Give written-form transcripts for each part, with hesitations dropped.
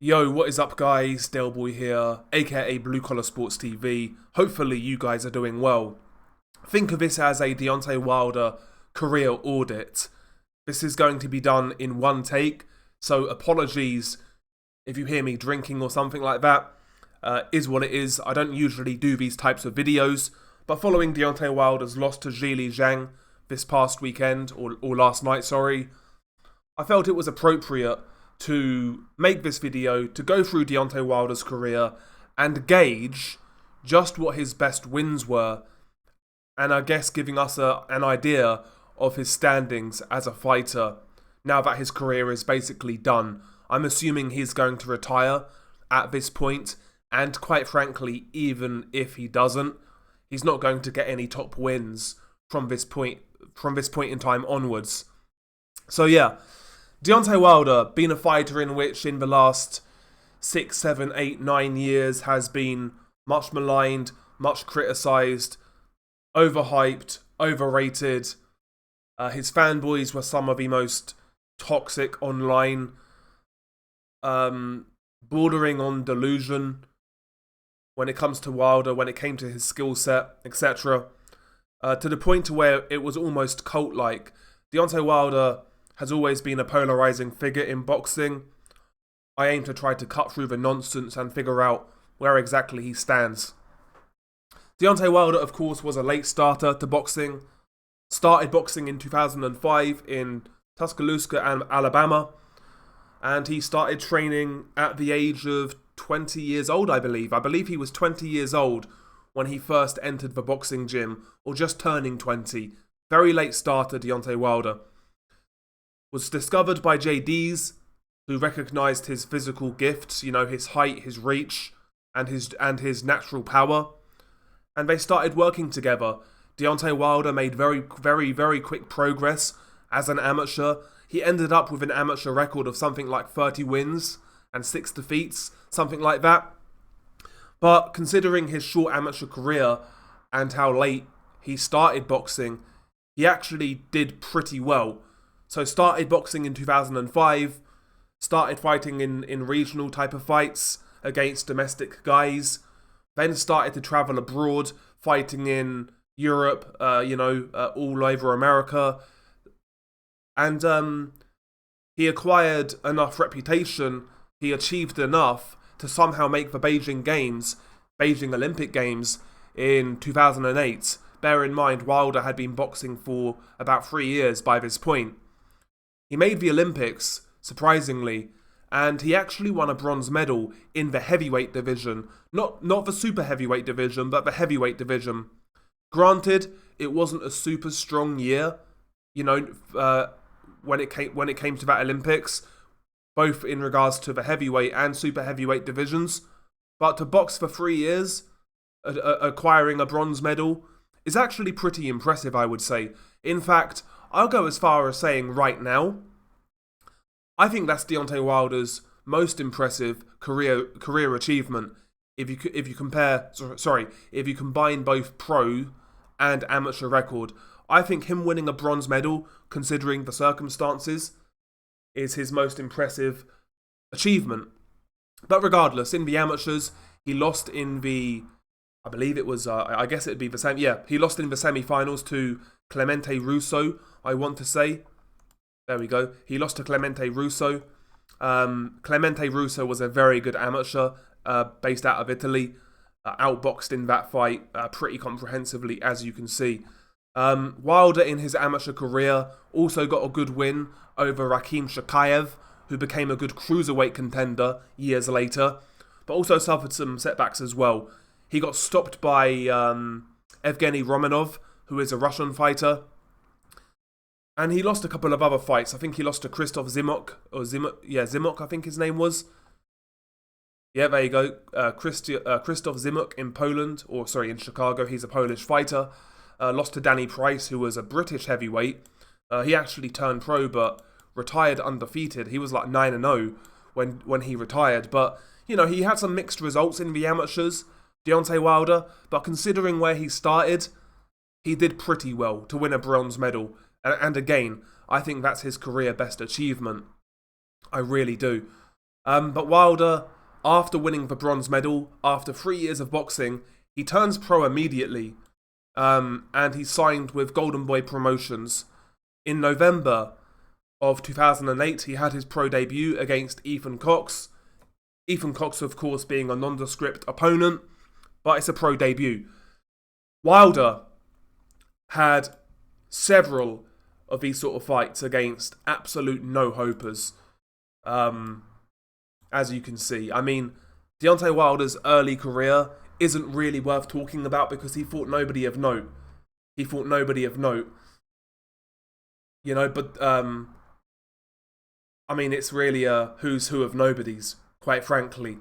Yo, what is up guys? Delboy here, aka Blue Collar Sports TV. Hopefully you guys are doing well. Think of this as a Deontay Wilder career audit. This is going to be done in one take, so apologies if you hear me drinking or something like that. Is what it is. I don't usually do these types of videos, but following Deontay Wilder's loss to Zhili Zhang this past weekend, or last night, sorry, I felt it was appropriate to make this video to go through Deontay Wilder's career and gauge just what his best wins were, and I guess giving us an idea of his standings as a fighter now that his career is basically done. I'm assuming he's going to retire at this point, and quite frankly, even if he doesn't, he's not going to get any top wins from this point in time onwards. So yeah, Deontay Wilder, being a fighter in which in the last 6, 7, 8, 9 years has been much maligned, much criticised, overhyped, overrated. His fanboys were some of the most toxic online, bordering on delusion when it comes to Wilder, when it came to his skill set, etc. To the point to where it was almost cult-like. Deontay Wilder has always been a polarizing figure in boxing. I aim to try to cut through the nonsense and figure out where exactly he stands. Deontay Wilder, of course, was a late starter to boxing. Started boxing in 2005 in Tuscaloosa, Alabama. And he started training at the age of 20 years old, I believe. I believe he was 20 years old when he first entered the boxing gym, or just turning 20. Very late starter, Deontay Wilder. Was discovered by JDs, who recognised his physical gifts, his height, his reach, and his natural power. And they started working together. Deontay Wilder made very, very, very quick progress as an amateur. He ended up with an amateur record of something like 30 wins and 6 defeats, something like that. But considering his short amateur career and how late he started boxing, he actually did pretty well. So started boxing in 2005, started fighting in regional type of fights against domestic guys, then started to travel abroad, fighting in Europe, all over America. And he acquired enough reputation, he achieved enough to somehow make the Beijing Olympic Games in 2008. Bear in mind, Wilder had been boxing for about 3 years by this point. He made the Olympics, surprisingly, and he actually won a bronze medal in the heavyweight division. Not the super heavyweight division, but the heavyweight division. Granted, it wasn't a super strong year, when it came to that Olympics, both in regards to the heavyweight and super heavyweight divisions. But to box for 3 years, acquiring a bronze medal, is actually pretty impressive, I would say. In fact, I'll go as far as saying right now, I think that's Deontay Wilder's most impressive career achievement. If you combine both pro and amateur record, I think him winning a bronze medal, considering the circumstances, is his most impressive achievement. But regardless, in the amateurs, he lost in the, I believe it was, I guess it'd be the same. Yeah, he lost in the semi-finals to Clemente Russo, I want to say. There we go. He lost to Clemente Russo. Clemente Russo was a very good amateur, based out of Italy. Outboxed in that fight pretty comprehensively, as you can see. Wilder, in his amateur career, also got a good win over Rakhim Shakayev, who became a good cruiserweight contender years later, but also suffered some setbacks as well. He got stopped by Evgeny Romanov, who is a Russian fighter. And he lost a couple of other fights. I think he lost to Krzysztof Zimok, I think his name was. Yeah, there you go. Krzysztof Zimok in Poland, in Chicago. He's a Polish fighter. Lost to Danny Price, who was a British heavyweight. He actually turned pro, but retired undefeated. He was like 9-0 when he retired. But, he had some mixed results in the amateurs, Deontay Wilder. But considering where he started, he did pretty well to win a bronze medal. And again, I think that's his career best achievement. I really do. But Wilder, after winning the bronze medal, after 3 years of boxing, he turns pro immediately. And he signed with Golden Boy Promotions. In November of 2008, he had his pro debut against Ethan Cox. Ethan Cox, of course, being a nondescript opponent, but it's a pro debut. Wilder had several of these sort of fights against absolute no-hopers, as you can see. I mean, Deontay Wilder's early career isn't really worth talking about because he fought nobody of note. You know, but, I mean, it's really a who's who of nobodies, quite frankly.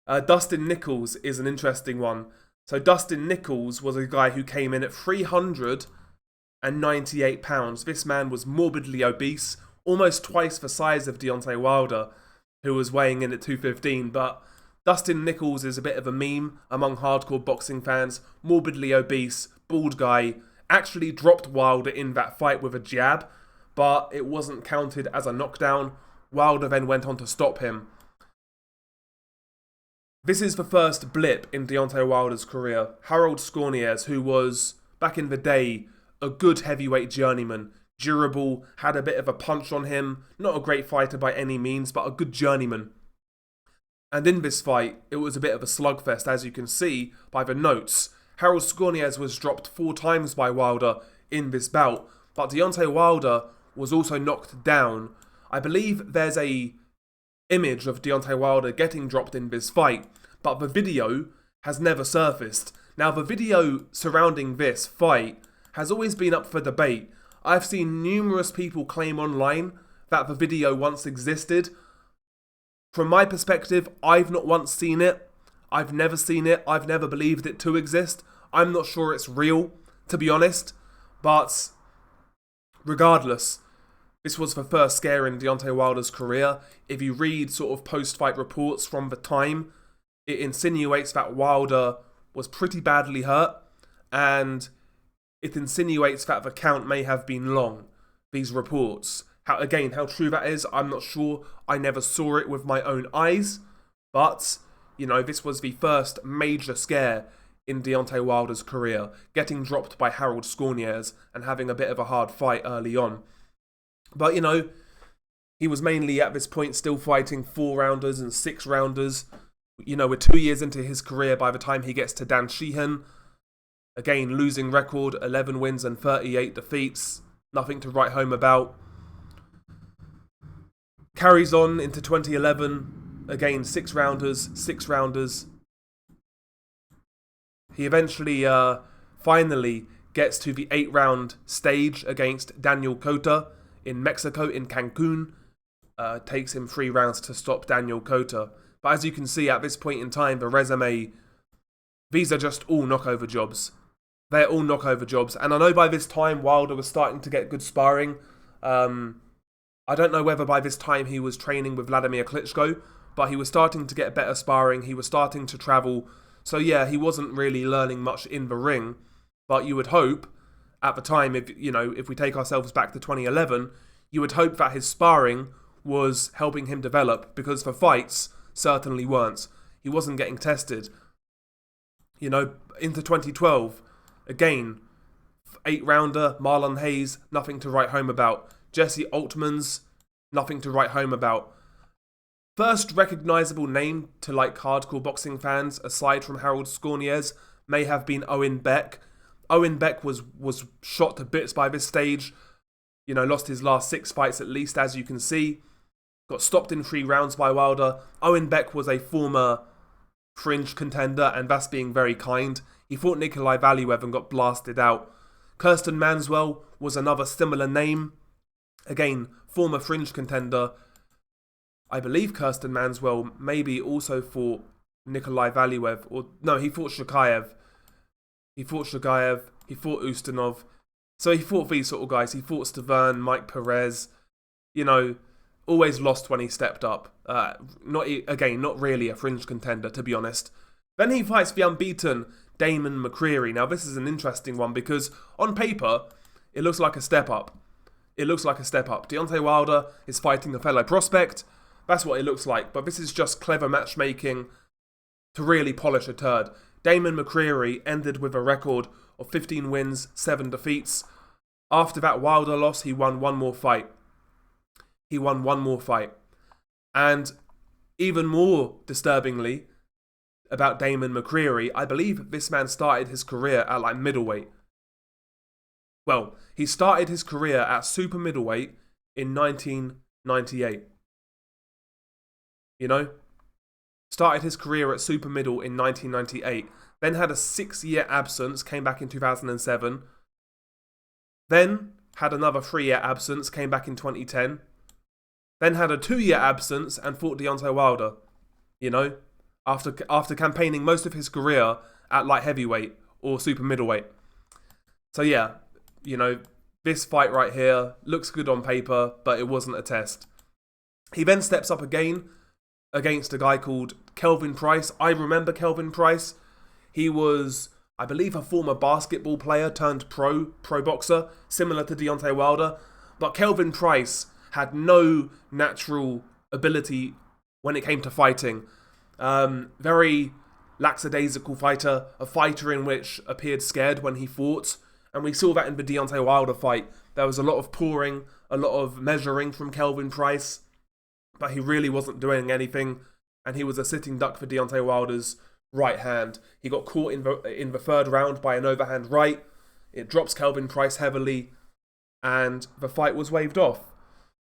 Dustin Nichols is an interesting one. So Dustin Nichols was a guy who came in at 398 pounds. This man was morbidly obese, almost twice the size of Deontay Wilder, who was weighing in at 215. But Dustin Nichols is a bit of a meme among hardcore boxing fans. Morbidly obese, bald guy, actually dropped Wilder in that fight with a jab, but it wasn't counted as a knockdown. Wilder then went on to stop him. This is the first blip in Deontay Wilder's career. Harold Scorniez, who was, back in the day, a good heavyweight journeyman, durable, had a bit of a punch on him, not a great fighter by any means, but a good journeyman. And in this fight, it was a bit of a slugfest, as you can see by the notes. Harold Scorniez was dropped 4 times by Wilder in this bout, but Deontay Wilder was also knocked down. I believe there's a image of Deontay Wilder getting dropped in this fight, but the video has never surfaced. Now, the video surrounding this fight has always been up for debate. I've seen numerous people claim online that the video once existed. From my perspective, I've not once seen it. I've never seen it. I've never believed it to exist. I'm not sure it's real, to be honest. But regardless, this was the first scare in Deontay Wilder's career. If you read sort of post-fight reports from the time, it insinuates that Wilder was pretty badly hurt, and it insinuates that the count may have been long, these reports. How true that is, I'm not sure. I never saw it with my own eyes, but, you know, this was the first major scare in Deontay Wilder's career, getting dropped by Harold Scorniez and having a bit of a hard fight early on. But, you know, he was mainly at this point still fighting 4-rounders and 6-rounders. You know, we're 2 years into his career by the time he gets to Dan Sheehan. Again, losing record, 11 wins and 38 defeats. Nothing to write home about. Carries on into 2011. Again, 6-rounders. He eventually, finally gets to the 8-round stage against Daniel Cota in Mexico, in Cancun. Takes him 3 rounds to stop Daniel Cota. But as you can see, at this point in time, the resume, these are just all knockover jobs. They're all knockover jobs. And I know by this time, Wilder was starting to get good sparring. I don't know whether by this time he was training with Vladimir Klitschko, but he was starting to get better sparring. He was starting to travel. So yeah, he wasn't really learning much in the ring. But you would hope, at the time, if we take ourselves back to 2011, you would hope that his sparring was helping him develop, because the fights certainly weren't. He wasn't getting tested. You know, into 2012, again, 8-rounder, Marlon Hayes, nothing to write home about. Jesse Altman's, nothing to write home about. First recognisable name to hardcore boxing fans, aside from Harold Scorniez, may have been Owen Beck. Owen Beck was shot to bits by this stage. You know, lost his last 6 fights at least, as you can see. Got stopped in 3 rounds by Wilder. Owen Beck was a former fringe contender, and that's being very kind. He fought Nikolai Valuev and got blasted out. Kirsten Manswell was another similar name. Again, former fringe contender. I believe Kirsten Manswell maybe also fought Nikolai Valuev. He fought Shakayev. He fought Ustinov. So he fought these sort of guys. He fought Stavern, Mike Perez. You know, always lost when he stepped up. Not really a fringe contender, to be honest. Then he fights the unbeaten Damon McCreary. Now, this is an interesting one because on paper, it looks like a step up. Deontay Wilder is fighting a fellow prospect. That's what it looks like. But this is just clever matchmaking to really polish a turd. Damon McCreary ended with a record of 15 wins, 7 defeats. After that Wilder loss, he won one more fight. And even more disturbingly about Damon McCreary, I believe this man started his career at like middleweight. Well, he started his career at super middleweight in 1998. You know? Started his career at super middle in 1998. Then had a 6-year absence, came back in 2007. Then had another 3-year absence, came back in 2010. Then had a 2-year absence and fought Deontay Wilder. You know? After campaigning most of his career at light heavyweight or super middleweight. So yeah, you know, this fight right here looks good on paper, but it wasn't a test. He then steps up again against a guy called Kelvin Price. I remember Kelvin Price. He was, I believe, a former basketball player turned pro boxer, similar to Deontay Wilder. But Kelvin Price had no natural ability when it came to fighting. Very lackadaisical fighter, a fighter in which appeared scared when he fought. And we saw that in the Deontay Wilder fight. There was a lot of pouring, a lot of measuring from Kelvin Price. But he really wasn't doing anything. And he was a sitting duck for Deontay Wilder's right hand. He got caught in the third round by an overhand right. It drops Kelvin Price heavily. And the fight was waved off.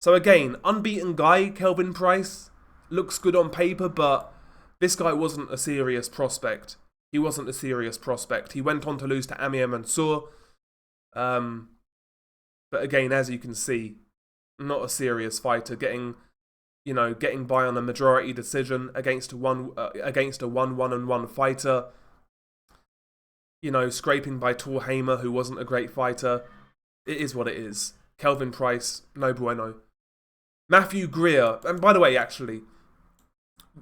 So again, unbeaten guy, Kelvin Price. Looks good on paper, but this guy wasn't a serious prospect. He wasn't a serious prospect. He went on to lose to Amir Mansour. But again, as you can see, not a serious fighter. Getting by on a majority decision against a 1-1-1 fighter. You know, scraping by Tor Hamer, who wasn't a great fighter. It is what it is. Kelvin Price, no bueno. Matthew Greer, and by the way, actually,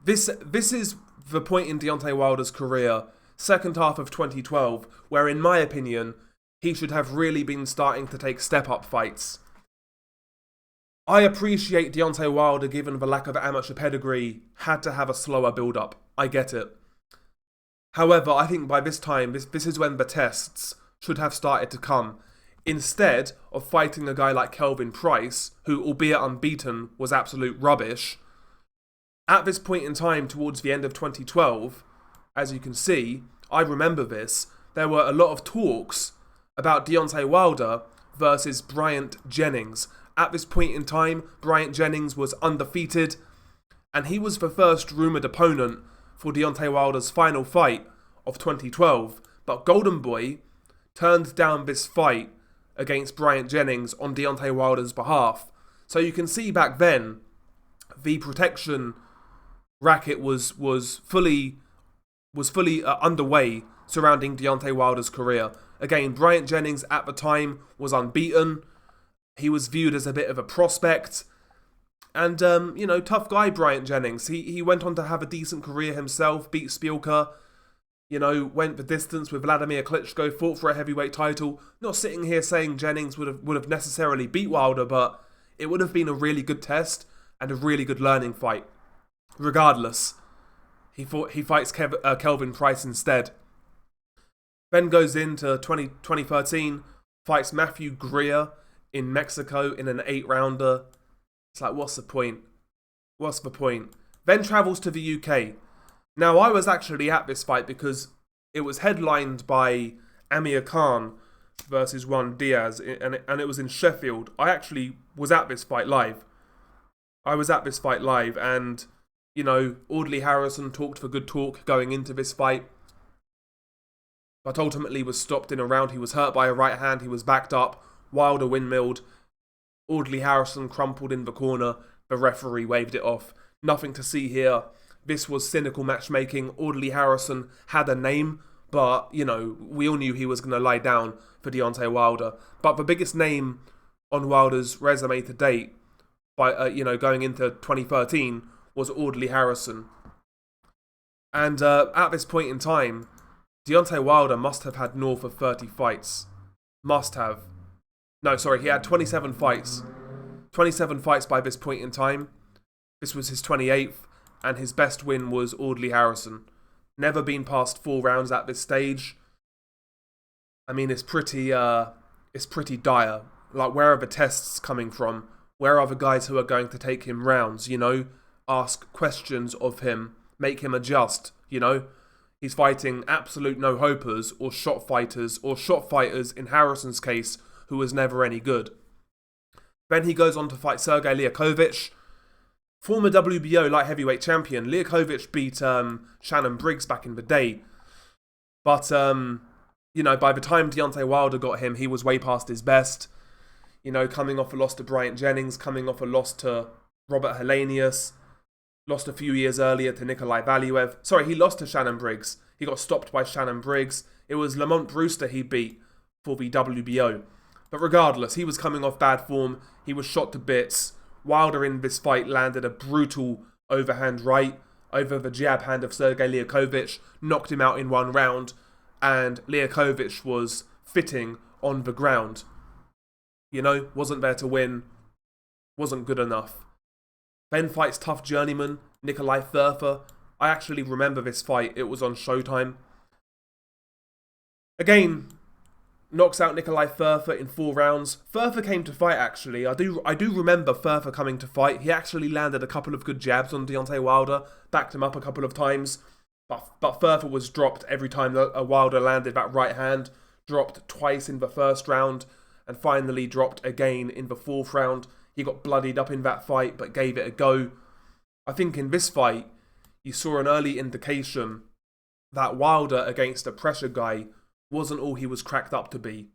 this is the point in Deontay Wilder's career, second half of 2012, where in my opinion, he should have really been starting to take step-up fights. I appreciate Deontay Wilder, given the lack of amateur pedigree, had to have a slower build-up. I get it. However, I think by this time, this is when the tests should have started to come. Instead of fighting a guy like Kelvin Price, who, albeit unbeaten, was absolute rubbish, at this point in time, towards the end of 2012, as you can see, I remember this, there were a lot of talks about Deontay Wilder versus Bryant Jennings. At this point in time, Bryant Jennings was undefeated, and he was the first rumoured opponent for Deontay Wilder's final fight of 2012. But Golden Boy turned down this fight against Bryant Jennings on Deontay Wilder's behalf. So you can see back then, the protection racket was fully underway surrounding Deontay Wilder's career. Again, Bryant Jennings at the time was unbeaten. He was viewed as a bit of a prospect. And, tough guy, Bryant Jennings. He went on to have a decent career himself, beat Spielka, went the distance with Vladimir Klitschko, fought for a heavyweight title. Not sitting here saying Jennings would have necessarily beat Wilder, but it would have been a really good test and a really good learning fight. Regardless, he fights Kelvin Price instead. Then goes into 2013, fights Matthew Greer in Mexico in an 8-rounder. It's like, what's the point? What's the point? Then travels to the UK. Now, I was actually at this fight because it was headlined by Amir Khan versus Juan Diaz, and it was in Sheffield. I actually was at this fight live. And, Audley Harrison talked for good talk going into this fight, but ultimately was stopped in a round. He was hurt by a right hand. He was backed up. Wilder windmilled. Audley Harrison crumpled in the corner. The referee waved it off. Nothing to see here. This was cynical matchmaking. Audley Harrison had a name, but, we all knew he was going to lie down for Deontay Wilder. But the biggest name on Wilder's resume to date, by going into 2013, was Audley Harrison. And at this point in time, Deontay Wilder must have had north of 30 fights. He had 27 fights. 27 fights by this point in time. This was his 28th, and his best win was Audley Harrison. Never been past 4 rounds at this stage. I mean, it's pretty dire. Like, where are the tests coming from? Where are the guys who are going to take him rounds, you know? Ask questions of him, make him adjust, you know? He's fighting absolute no-hopers or shot fighters in Harrison's case, who was never any good. Then he goes on to fight Sergey Liakovic, former WBO light heavyweight champion. Liakovic beat Shannon Briggs back in the day. But, you know, by the time Deontay Wilder got him, he was way past his best. You know, coming off a loss to Bryant Jennings, coming off a loss to Robert Helenius, lost a few years earlier to Nikolai Valuev. Sorry, he lost to Shannon Briggs. He got stopped by Shannon Briggs. It was Lamont Brewster he beat for the WBO. But regardless, he was coming off bad form. He was shot to bits. Wilder in this fight landed a brutal overhand right over the jab hand of Sergey Liakovic, knocked him out in 1 round, and Liakovic was fitting on the ground. You know, wasn't there to win, wasn't good enough. Then fights tough journeyman Nikolai Thurfer. I actually remember this fight. It was on Showtime. Again, knocks out Nikolai Thurfer in 4 rounds. Thurfer came to fight, actually. I do remember Thurfer coming to fight. He actually landed a couple of good jabs on Deontay Wilder, backed him up a couple of times. But Thurfer was dropped every time that Wilder landed that right hand. Dropped twice in the 1st round, and finally dropped again in the 4th round. He got bloodied up in that fight, but gave it a go. I think in this fight, you saw an early indication that Wilder against a pressure guy wasn't all he was cracked up to be.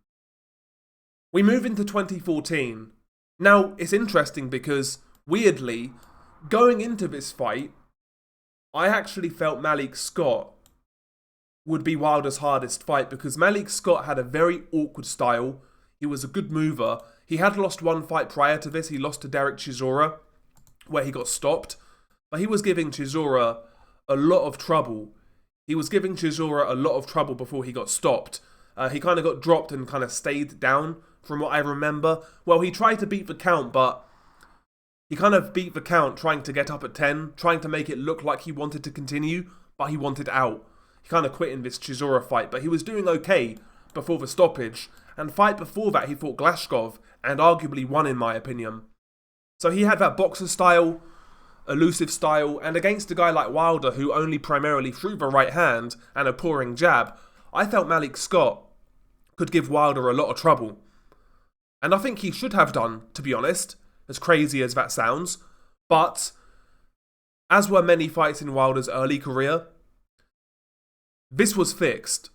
We move into 2014. Now, it's interesting because, weirdly, going into this fight, I actually felt Malik Scott would be Wilder's hardest fight because Malik Scott had a very awkward style. He was a good mover. He had lost 1 fight prior to this. He lost to Derek Chisora, where he got stopped. But he was giving Chisora a lot of trouble. He was giving Chisora a lot of trouble before he got stopped. He kind of got dropped and kind of stayed down, from what I remember. Well, he tried to beat the count, but he kind of beat the count trying to get up at 10, trying to make it look like he wanted to continue, but he wanted out. He kind of quit in this Chisora fight, but he was doing okay before the stoppage. And fight before that, he fought Glashkov, and arguably won in my opinion. So he had that boxer style, elusive style, and against a guy like Wilder who only primarily threw the right hand and a pouring jab, I felt Malik Scott could give Wilder a lot of trouble. And I think he should have done, to be honest, as crazy as that sounds. But, as were many fights in Wilder's early career, this was fixed.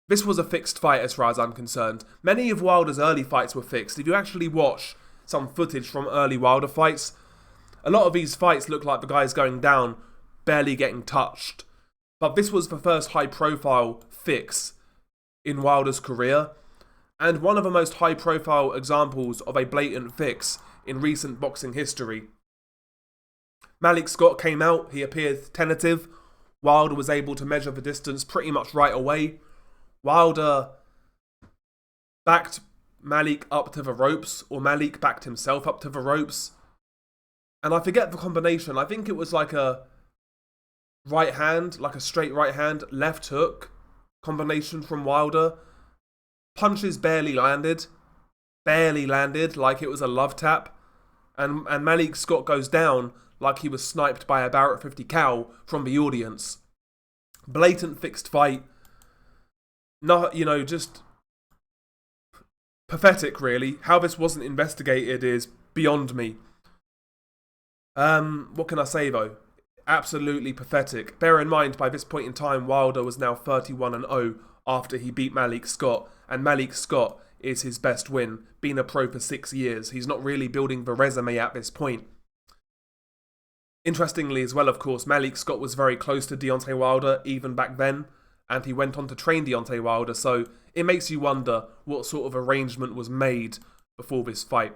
This was a fixed fight as far as I'm concerned. Many of Wilder's early fights were fixed. If you actually watch some footage from early Wilder fights, a lot of these fights look like the guy's going down, barely getting touched. But this was the first high-profile fix in Wilder's career, and one of the most high-profile examples of a blatant fix in recent boxing history. Malik Scott came out, he appeared tentative. Wilder was able to measure the distance pretty much right away. Wilder backed Malik up to the ropes, or Malik backed himself up to the ropes. And I forget the combination. I think it was like a right hand, like a straight right hand, left hook combination from Wilder. Punches barely landed, like it was a love tap. And Malik Scott goes down like he was sniped by a Barrett 50 cal from the audience. Blatant fixed fight. No, you know, just pathetic, really. How this wasn't investigated is beyond me. What can I say, though? Absolutely pathetic. Bear in mind, by this point in time, Wilder was now 31-0 after he beat Malik Scott, and Malik Scott is his best win. Been a pro for 6 years. He's not really building the resume at this point. Interestingly as well, of course, Malik Scott was very close to Deontay Wilder even back then, and he went on to train Deontay Wilder, so it makes you wonder what sort of arrangement was made before this fight.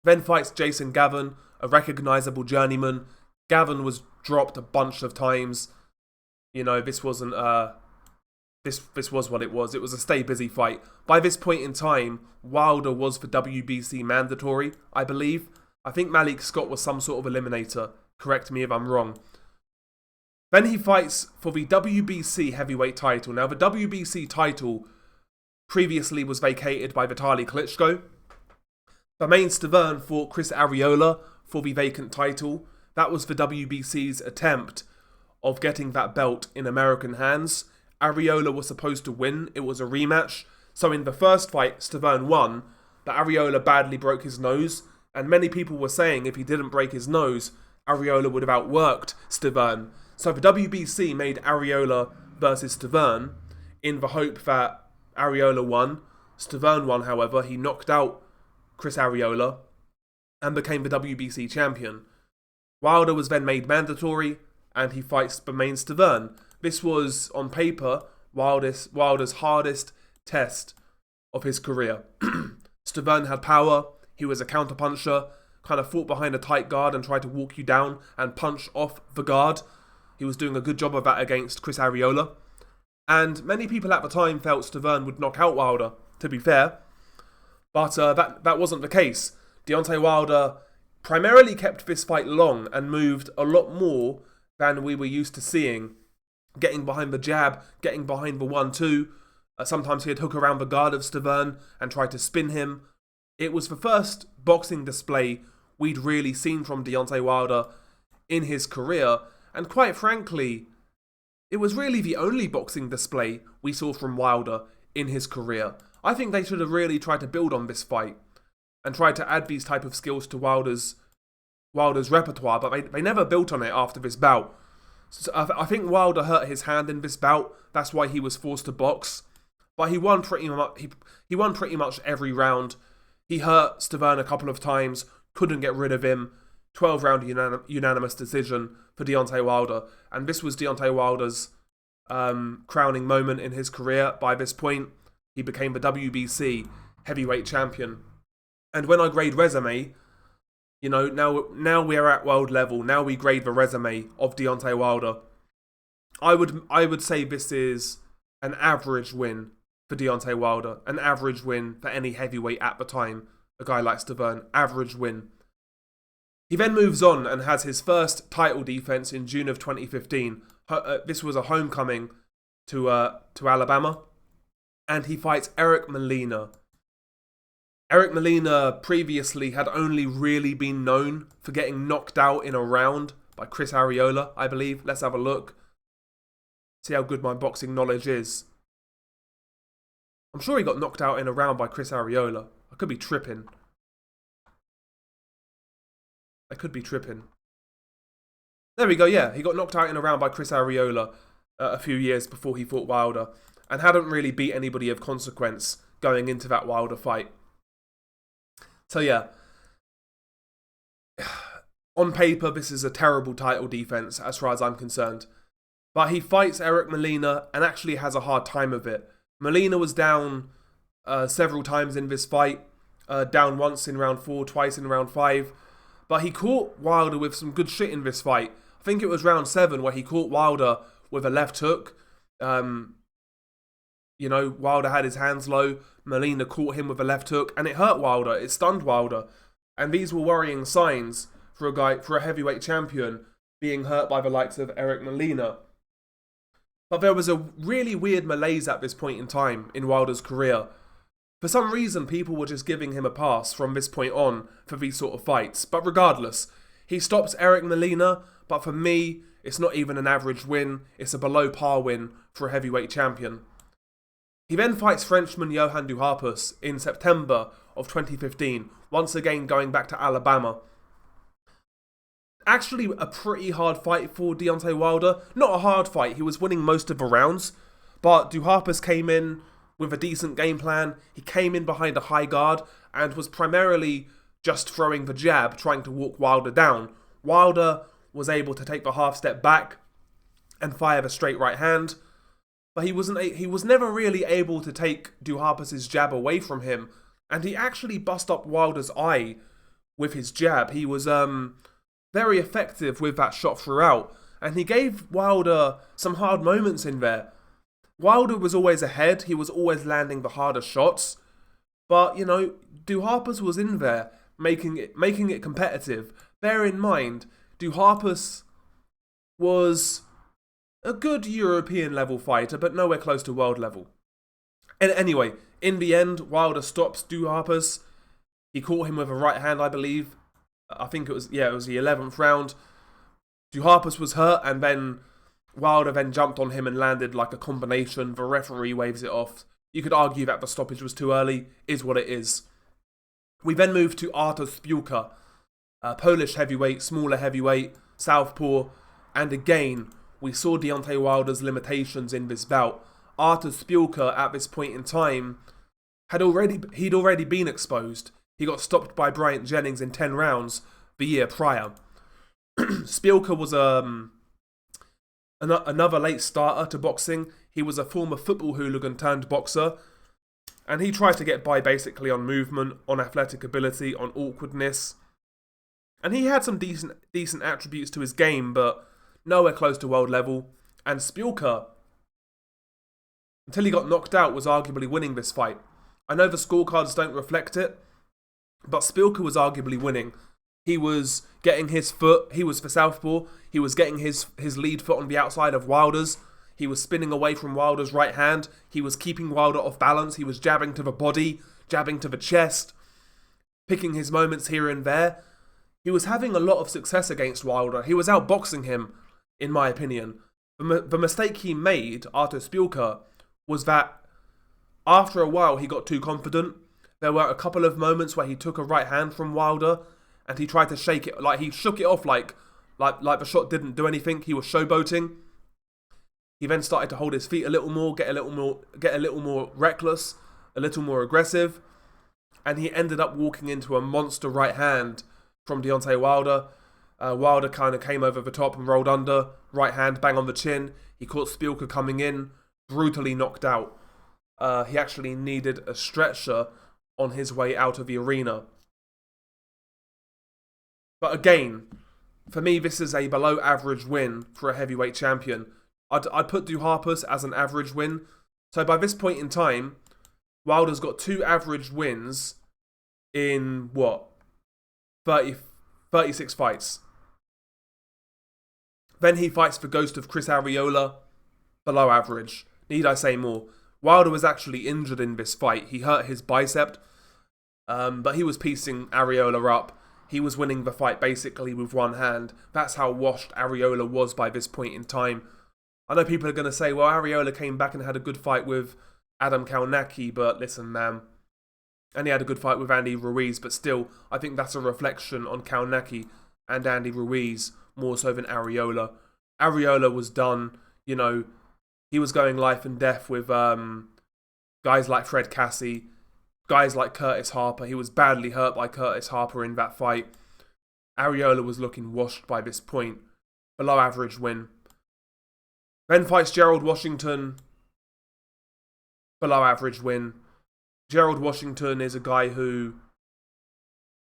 Then fights Jason Gavin, a recognisable journeyman. Gavin was dropped a bunch of times. You know, this wasn't this was what it was. It was a stay busy fight. By this point in time, Wilder was for WBC mandatory, I believe. I think Malik Scott was some sort of eliminator Correct me if I'm wrong. Then he fights for the WBC Heavyweight title. Now, the WBC title previously was vacated by Vitaly Klitschko. Bermane Stiverne fought Chris Arreola for the vacant title. That was the WBC's attempt of getting that belt in American hands. Arreola was supposed to win. It was a rematch. So in the first fight, Stiverne won, but Arreola badly broke his nose, and many people were saying if he didn't break his nose, Arreola would have outworked Stiverne. So the WBC made Arreola versus Stiverne in the hope that Arreola won. Stiverne won, however. He knocked out Chris Arreola and became the WBC champion. Wilder was then made mandatory, and he fights Bermane Stiverne. This was, on paper, Wilder's hardest test of his career. Stiverne had power. He was a counterpuncher, kind of fought behind a tight guard and tried to walk you down and punch off the guard. He was doing a good job of that against Chris Arreola. And many people at the time felt Stiverne would knock out Wilder, to be fair. But that wasn't the case. Deontay Wilder primarily kept this fight long and moved a lot more than we were used to seeing. Getting behind the jab, getting behind the 1-2. Sometimes he'd hook around the guard of Stiverne and try to spin him. It was the first boxing display we'd really seen from Deontay Wilder in his career. And quite frankly, it was really the only boxing display we saw from Wilder in his career. I think they should have really tried to build on this fight and tried to add these type of skills to Wilder's repertoire, but they never built on it after this bout. So I think Wilder hurt his hand in this bout. That's why he was forced to box. But he won pretty much. He won pretty much every round. He hurt Stiverne a couple of times. Couldn't get rid of him. 12-round unanimous decision for Deontay Wilder. And this was Deontay Wilder's crowning moment in his career. By this point, he became the WBC Heavyweight Champion. And when I grade resume, you know, now we're at world level. Now we grade the resume of Deontay Wilder. I would say this is an average win for Deontay Wilder. An average win for any heavyweight at the time. A guy like Stiverne. Average win. He then moves on and has his first title defense in June of 2015. This was a homecoming to Alabama. And he fights Eric Molina. Eric Molina previously had only really been known for getting knocked out in a round by Chris Arreola, I believe. Let's have a look. See how good my boxing knowledge is. I'm sure he got knocked out in a round by Chris Arreola. I could be tripping. There we go, yeah. He got knocked out in a round by Chris Arreola a few years before he fought Wilder. And hadn't really beat anybody of consequence going into that Wilder fight. So yeah. On paper, this is a terrible title defense as far as I'm concerned. But he fights Eric Molina and actually has a hard time of it. Molina was down several times in this fight. Down once in round 4, twice in round 5. But he caught Wilder with some good shit in this fight. I think it was round 7 where he caught Wilder with a left hook. You know, Wilder had his hands low. Molina caught him with a left hook, and it hurt Wilder. It stunned Wilder. And these were worrying signs for a heavyweight champion being hurt by the likes of Eric Molina. But there was a really weird malaise at this point in time in Wilder's career. For some reason, people were just giving him a pass from this point on for these sort of fights. But regardless, he stops Eric Molina, but for me, it's not even an average win. It's a below par win for a heavyweight champion. He then fights Frenchman Johan Duhaupas in September of 2015, once again going back to Alabama. Actually, a pretty hard fight for Deontay Wilder. Not a hard fight, he was winning most of the rounds, but Duhaupas came in with a decent game plan. He came in behind a high guard and was primarily just throwing the jab, trying to walk Wilder down. Wilder was able to take the half step back and fire the straight right hand, but he was never really able to take Duhaupas' jab away from him, and he actually bust up Wilder's eye with his jab. He was very effective with that shot throughout, and he gave Wilder some hard moments in there. Wilder was always ahead, he was always landing the harder shots, but, you know, Duhaupas was in there, making it competitive. Bear in mind, Duhaupas was a good European level fighter, but nowhere close to world level. And anyway, in the end, Wilder stops Duhaupas. He caught him with a right hand, I believe. I think it was the 11th round. Duhaupas was hurt, and then Wilder then jumped on him and landed like a combination. The referee waves it off. You could argue that the stoppage was too early. Is what it is. We then moved to Artur Szpilka, Polish heavyweight, smaller heavyweight, southpaw, and again, we saw Deontay Wilder's limitations in this bout. Artur Szpilka, at this point in time, he'd already been exposed. He got stopped by Bryant Jennings in 10 rounds the year prior. Szpilka was another late starter to boxing. He was a former football hooligan turned boxer, and he tried to get by basically on movement, on athletic ability, on awkwardness. And he had some decent attributes to his game, but nowhere close to world level. And Szpilka, until he got knocked out, was arguably winning this fight. I know the scorecards don't reflect it, but Szpilka was arguably winning. He was getting his foot, he was for southpaw, he was getting his lead foot on the outside of Wilder's. He was spinning away from Wilder's right hand. He was keeping Wilder off balance. He was jabbing to the body, jabbing to the chest, picking his moments here and there. He was having a lot of success against Wilder. He was outboxing him, in my opinion. The mistake he made, Artur Szpilka, was that after a while he got too confident. There were a couple of moments where he took a right hand from Wilder and he tried to shake it, like he shook it off like the shot didn't do anything. He was showboating. He then started to hold his feet a little more, get a little more reckless, a little more aggressive, and he ended up walking into a monster right hand from Deontay Wilder. Wilder kind of came over the top and rolled under, right hand bang on the chin. He caught Szpilka coming in, brutally knocked out. He actually needed a stretcher on his way out of the arena. But again, for me, this is a below average win for a heavyweight champion. I'd put Duhaupas as an average win. So by this point in time, Wilder's got 2 average wins in, 36 fights. Then he fights the ghost of Chris Arreola, below average. Need I say more? Wilder was actually injured in this fight. He hurt his bicep, but he was piecing Arreola up. He was winning the fight basically with one hand. That's how washed Arreola was by this point in time. I know people are going to say, well, Arreola came back and had a good fight with Adam Kalnacki, but listen, man. And he had a good fight with Andy Ruiz, but still, I think that's a reflection on Kalnacki and Andy Ruiz more so than Arreola. Arreola was done, he was going life and death with guys like Fred Cassie, guys like Curtis Harper. He was badly hurt by Curtis Harper in that fight. Arreola was looking washed by this point. Below average win. Then fights Gerald Washington. Below average win. Gerald Washington is a guy who...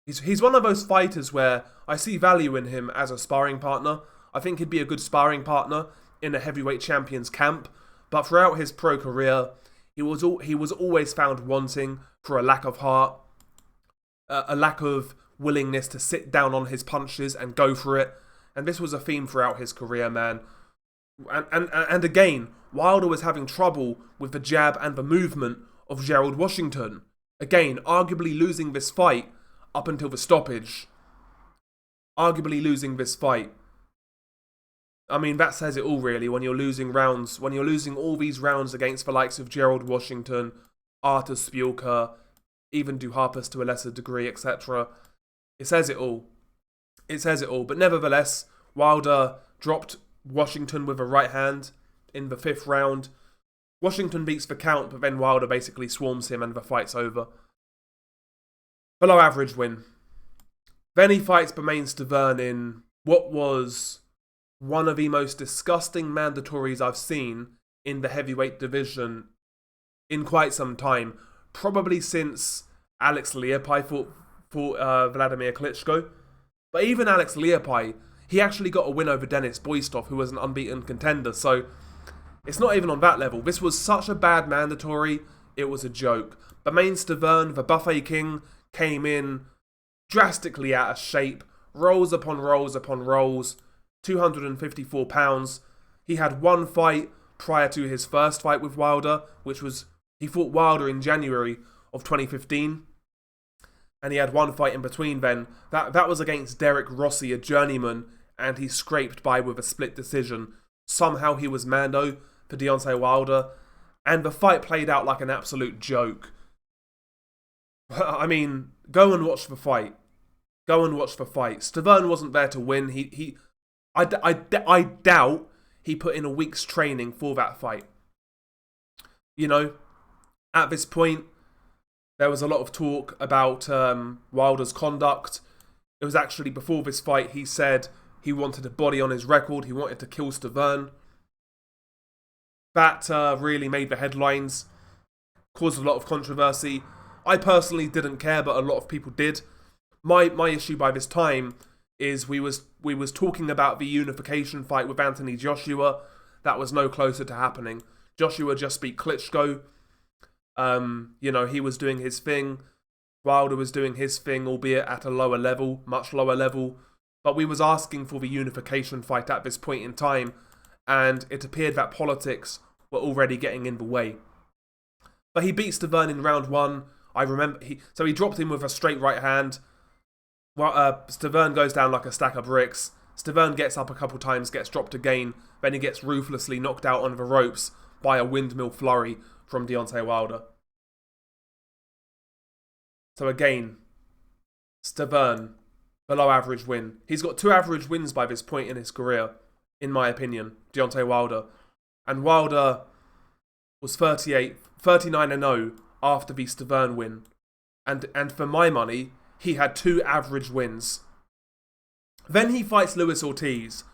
He's one of those fighters where I see value in him as a sparring partner. I think he'd be a good sparring partner in a heavyweight champion's camp. But throughout his pro career, he was always found wanting for a lack of heart, a lack of willingness to sit down on his punches and go for it. And this was a theme throughout his career, man. And again, Wilder was having trouble with the jab and the movement of Gerald Washington. Again, arguably losing this fight up until the stoppage. Arguably losing this fight. I mean, that says it all really, when you're losing rounds, when you're losing all these rounds against the likes of Gerald Washington, Artur Szpilka, even Duhaupas to a lesser degree, etc. It says it all. It says it all. But nevertheless, Wilder dropped Washington with a right hand in the 5th round. Washington beats the count, but then Wilder basically swarms him and the fight's over. Below average win. Then he fights Bermane Stiverne in what was one of the most disgusting mandatories I've seen in the heavyweight division in quite some time. Probably since Alex Leapai fought Vladimir Klitschko. But even Alex Leapai, he actually got a win over Dennis Boistov, who was an unbeaten contender. So it's not even on that level. This was such a bad mandatory, it was a joke. Bermane Stiverne, the Buffet King, came in drastically out of shape, rolls upon rolls upon rolls, 254 pounds. He had one fight prior to his first fight with Wilder, which was, he fought Wilder in January of 2015. And he had one fight in between then. That was against Derek Rossi, a journeyman, and he scraped by with a split decision. Somehow he was Mando for Deontay Wilder, and the fight played out like an absolute joke. I mean, go and watch the fight. Go and watch the fight. Stiverne wasn't there to win. I doubt he put in a week's training for that fight. You know, at this point, there was a lot of talk about Wilder's conduct. It was actually before this fight, he said he wanted a body on his record. He wanted to kill Stiverne. That really made the headlines, caused a lot of controversy. I personally didn't care, but a lot of people did. My issue by this time is we was talking about the unification fight with Anthony Joshua. That was no closer to happening. Joshua just beat Klitschko. He was doing his thing. Wilder was doing his thing, albeit at a lower level, much lower level. But we was asking for the unification fight at this point in time, and it appeared that politics were already getting in the way. But he beat Stiverne in round one. I remember he dropped him with a straight right hand. Stiverne goes down like a stack of bricks. Stiverne gets up a couple times, gets dropped again. Then he gets ruthlessly knocked out on the ropes by a windmill flurry from Deontay Wilder. So again, Stiverne, below average win. He's got 2 average wins by this point in his career, in my opinion, Deontay Wilder. And Wilder was 39-0 after the Stiverne win. And for my money, he had 2 average wins. Then he fights Luis Ortiz,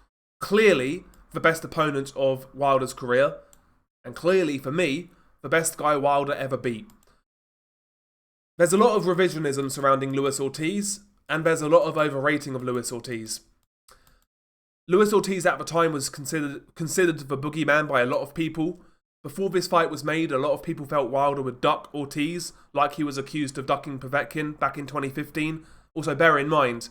clearly the best opponent of Wilder's career, and clearly, for me, the best guy Wilder ever beat. There's a lot of revisionism surrounding Luis Ortiz, and there's a lot of overrating of Luis Ortiz. Luis Ortiz at the time was considered the boogeyman by a lot of people. Before this fight was made, a lot of people felt Wilder would duck Ortiz, like he was accused of ducking Povetkin back in 2015. Also, bear in mind,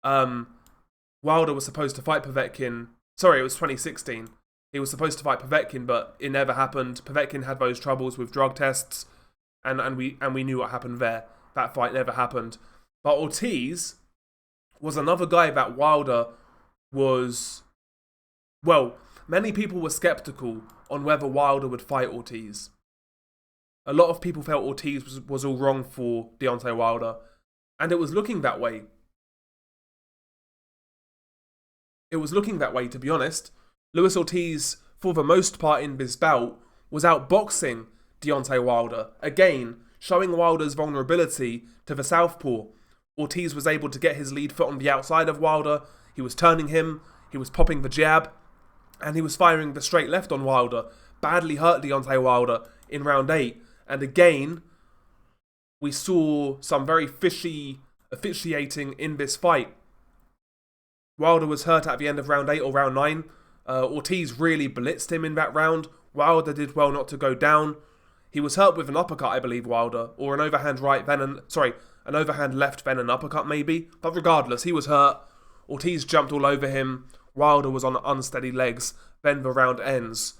Wilder was supposed to fight Povetkin. Sorry, it was 2016. He was supposed to fight Povetkin, but it never happened. Povetkin had those troubles with drug tests, and we knew what happened there. That fight never happened. But Ortiz was another guy that Wilder was... Well, many people were skeptical on whether Wilder would fight Ortiz. A lot of people felt Ortiz was all wrong for Deontay Wilder, and it was looking that way. It was looking that way, to be honest. Luis Ortiz, for the most part in this bout, was outboxing Deontay Wilder. Again, showing Wilder's vulnerability to the southpaw. Ortiz was able to get his lead foot on the outside of Wilder. He was turning him, he was popping the jab, and he was firing the straight left on Wilder. Badly hurt Deontay Wilder in round 8. And again, we saw some very fishy officiating in this fight. Wilder was hurt at the end of round 8 or round 9. Ortiz really blitzed him in that round. Wilder did well not to go down. He was hurt with an uppercut, I believe, Wilder, or an overhand right, then an overhand left, then an uppercut maybe. But regardless, he was hurt. Ortiz jumped all over him. Wilder was on unsteady legs. Then the round ends.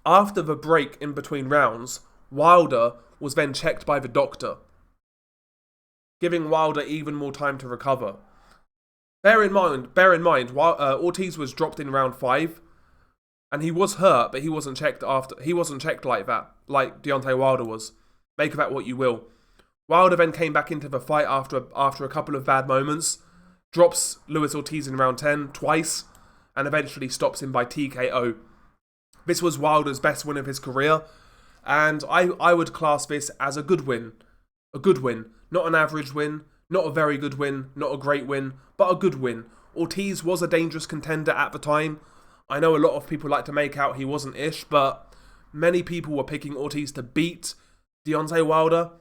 After the break in between rounds, Wilder was then checked by the doctor, giving Wilder even more time to recover. Bear in mind, Ortiz was dropped in round 5, and he was hurt, but he wasn't checked like that, like Deontay Wilder was. Make of that what you will. Wilder then came back into the fight after a couple of bad moments, drops Luis Ortiz in round 10 twice, and eventually stops him by TKO. This was Wilder's best win of his career, and I would class this as a good win. A good win. Not an average win, not a very good win, not a great win, but a good win. Ortiz was a dangerous contender at the time. I know a lot of people like to make out he wasn't ish, but many people were picking Ortiz to beat Deontay Wilder.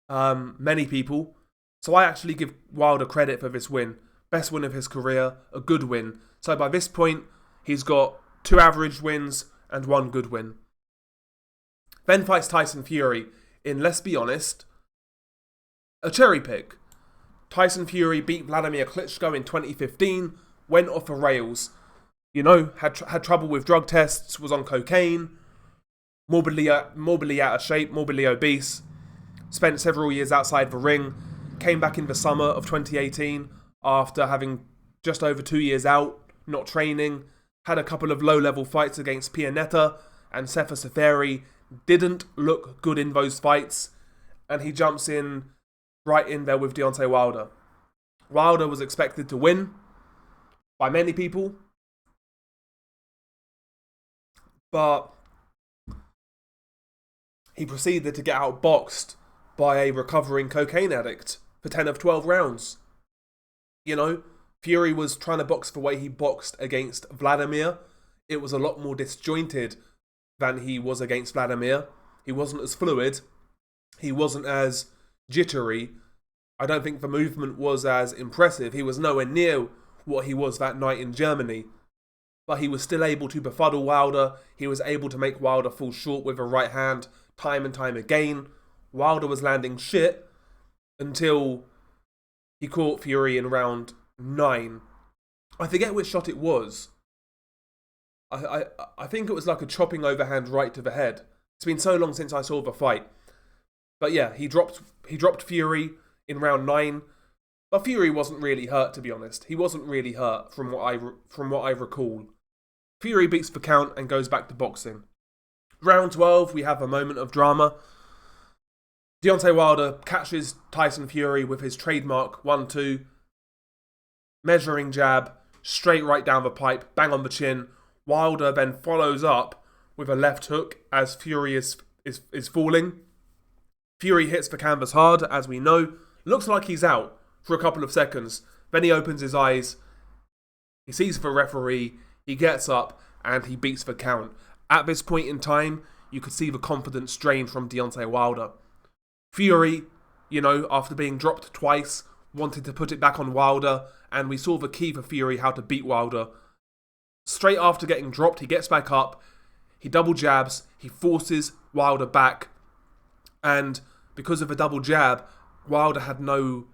Many people. So I actually give Wilder credit for this win. Best win of his career, a good win. So by this point, he's got 2 average wins and 1 good win. Then fights Tyson Fury in, let's be honest, a cherry pick. Tyson Fury beat Vladimir Klitschko in 2015, went off the rails. You know, had trouble with drug tests, was on cocaine, morbidly out of shape, morbidly obese, spent several years outside the ring, came back in the summer of 2018 after having just over 2 years out, not training, had a couple of low-level fights against Pianeta and Sefa Seferi, didn't look good in those fights, and he jumps in right in there with Deontay Wilder. Wilder was expected to win by many people, but he proceeded to get outboxed by a recovering cocaine addict for 10 of 12 rounds. You know, Fury was trying to box the way he boxed against Vladimir. It was a lot more disjointed than he was against Vladimir. He wasn't as fluid. He wasn't as jittery. I don't think the movement was as impressive. He was nowhere near what he was that night in Germany. But he was still able to befuddle Wilder. He was able to make Wilder fall short with a right hand time and time again. Wilder was landing shit until he caught Fury in round 9. I forget which shot it was. I think it was like a chopping overhand right to the head. It's been so long since I saw the fight. But yeah, he dropped Fury in round 9. But Fury wasn't really hurt, to be honest. He wasn't really hurt from what I recall. Fury beats the count and goes back to boxing. Round 12, we have a moment of drama. Deontay Wilder catches Tyson Fury with his trademark 1-2. Measuring jab, straight right down the pipe, bang on the chin. Wilder then follows up with a left hook as Fury is falling. Fury hits the canvas hard, as we know. Looks like he's out for a couple of seconds. Then he opens his eyes. He sees the referee. He gets up and he beats the count. At this point in time, you could see the confidence drain from Deontay Wilder. Fury, you know, after being dropped twice, wanted to put it back on Wilder, and we saw the key for Fury how to beat Wilder. Straight after getting dropped, he gets back up, he double jabs, he forces Wilder back, and because of a double jab, Wilder had no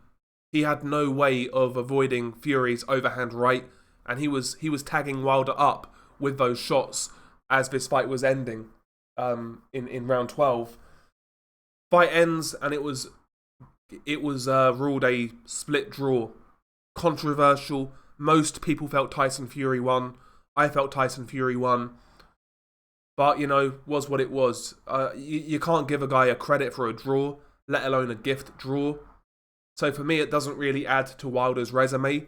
way of avoiding Fury's overhand right, and he was tagging Wilder up with those shots as this fight was ending in round 12. Fight ends, and it was ruled a split draw. Controversial. Most people felt Tyson Fury won. I felt Tyson Fury won. But, you know, was what it was. You can't give a guy a credit for a draw, let alone a gift draw. So for me, it doesn't really add to Wilder's resume.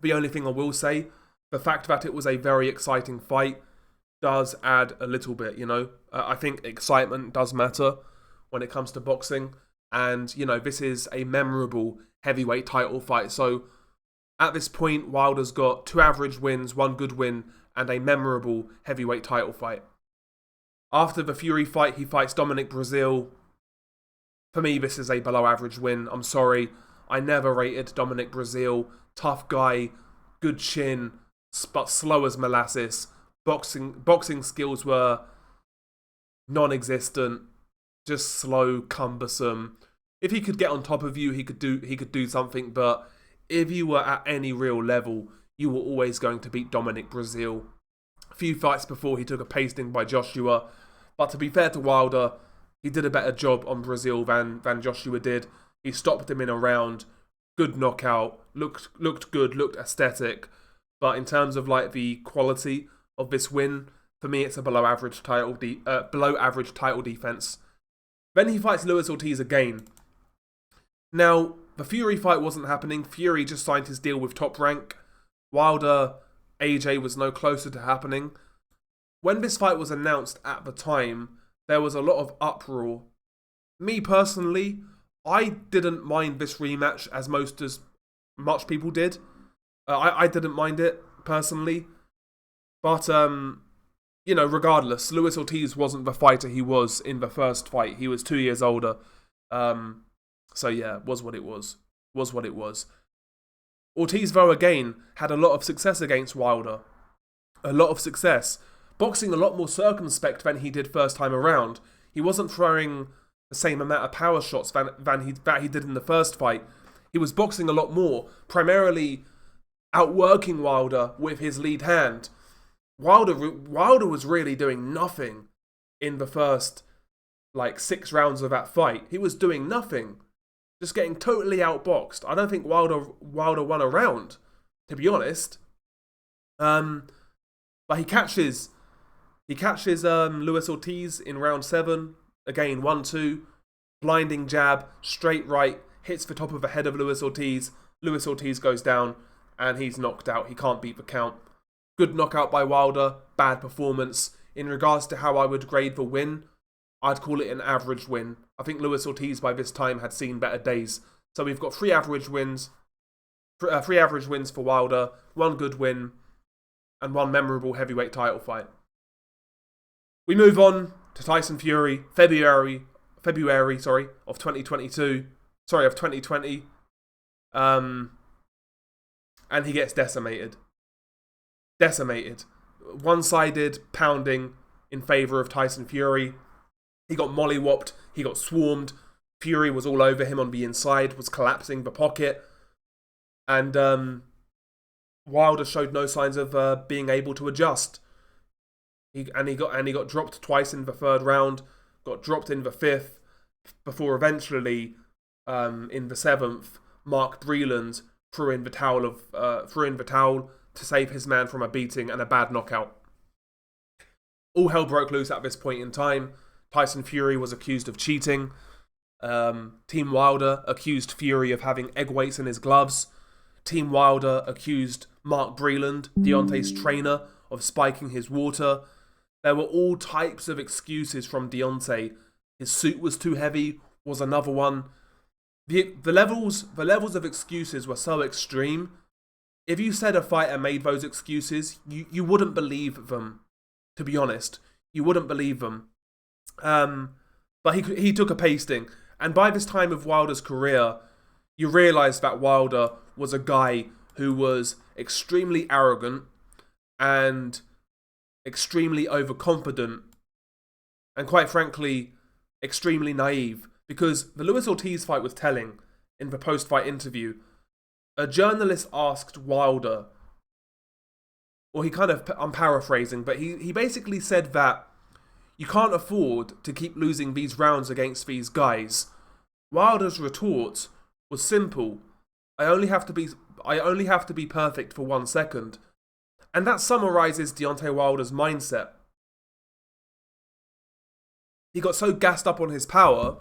The only thing I will say, the fact that it was a very exciting fight does add a little bit, you know. I think excitement does matter when it comes to boxing. And, you know, this is a memorable heavyweight title fight. So at this point, Wilder's got 2 average wins, 1 good win, and a memorable heavyweight title fight. After the Fury fight, he fights Dominic Breazeale. For me, this is a below average win. I'm sorry. I never rated Dominic Breazeale. Tough guy, good chin, but slow as molasses. Boxing skills were non-existent, just slow, cumbersome. If he could get on top of you, he could do something, but if you were at any real level, you were always going to beat Dominic Breazeale. A few fights before, he took a pasting by Joshua, but to be fair to Wilder, he did a better job on Breazeale than Joshua did. He stopped him in a round, good knockout, looked good, looked aesthetic, but in terms of like the quality of this win, for me, it's a below average title defense. Then he fights Luis Ortiz again. Now, the Fury fight wasn't happening. Fury just signed his deal with Top Rank. Wilder, AJ was no closer to happening. When this fight was announced at the time, there was a lot of uproar. Me personally, I didn't mind this rematch as much people did. I didn't mind it, personally. But, you know, regardless, Luis Ortiz wasn't the fighter he was in the first fight. He was 2 years older. So yeah, was what it was. Was what it was. Ortiz, though, again, had a lot of success against Wilder. A lot of success. Boxing a lot more circumspect than he did first time around. He wasn't throwing the same amount of power shots that he did in the first fight. He was boxing a lot more, primarily outworking Wilder with his lead hand. Wilder was really doing nothing in the first 6 rounds of that fight. He was doing nothing, just getting totally outboxed. I don't think Wilder won a round, to be honest. But he catches Luis Ortiz in round 7. Again, 1-2, blinding jab, straight right, hits the top of the head of Luis Ortiz. Luis Ortiz goes down, and he's knocked out. He can't beat the count. Good knockout by Wilder, bad performance. In regards to how I would grade the win, I'd call it an average win. I think Luis Ortiz by this time had seen better days. So we've got 3 average wins. 3 average wins for Wilder, 1 good win, and 1 memorable heavyweight title fight. We move on to Tyson Fury, February, of 2022. Sorry, of 2020. And he gets decimated. One-sided pounding in favour of Tyson Fury. He got mollywopped. He got swarmed. Fury was all over him on the inside, was collapsing the pocket. And Wilder showed no signs of being able to adjust. He got dropped twice in the 3rd round, got dropped in the 5th, before eventually in the 7th, Mark Breland threw in the towel to save his man from a beating and a bad knockout. All hell broke loose at this point in time. Tyson Fury was accused of cheating. Team Wilder accused Fury of having egg weights in his gloves. Team Wilder accused Mark Breland, Deontay's trainer, of spiking his water. There were all types of excuses from Deontay. His suit was too heavy was another one. The levels of excuses were so extreme. If you said a fighter made those excuses, you wouldn't believe them. To be honest, you wouldn't believe them. But he took a pasting, and by this time of Wilder's career, you realise that Wilder was a guy who was extremely arrogant and extremely overconfident, and quite frankly, extremely naive. Because the Luis Ortiz fight was telling. In the post-fight interview, a journalist asked Wilder, or I'm paraphrasing, but he basically said that you can't afford to keep losing these rounds against these guys. Wilder's retort was simple. I only have to be perfect for 1 second. And that summarizes Deontay Wilder's mindset. He got so gassed up on his power,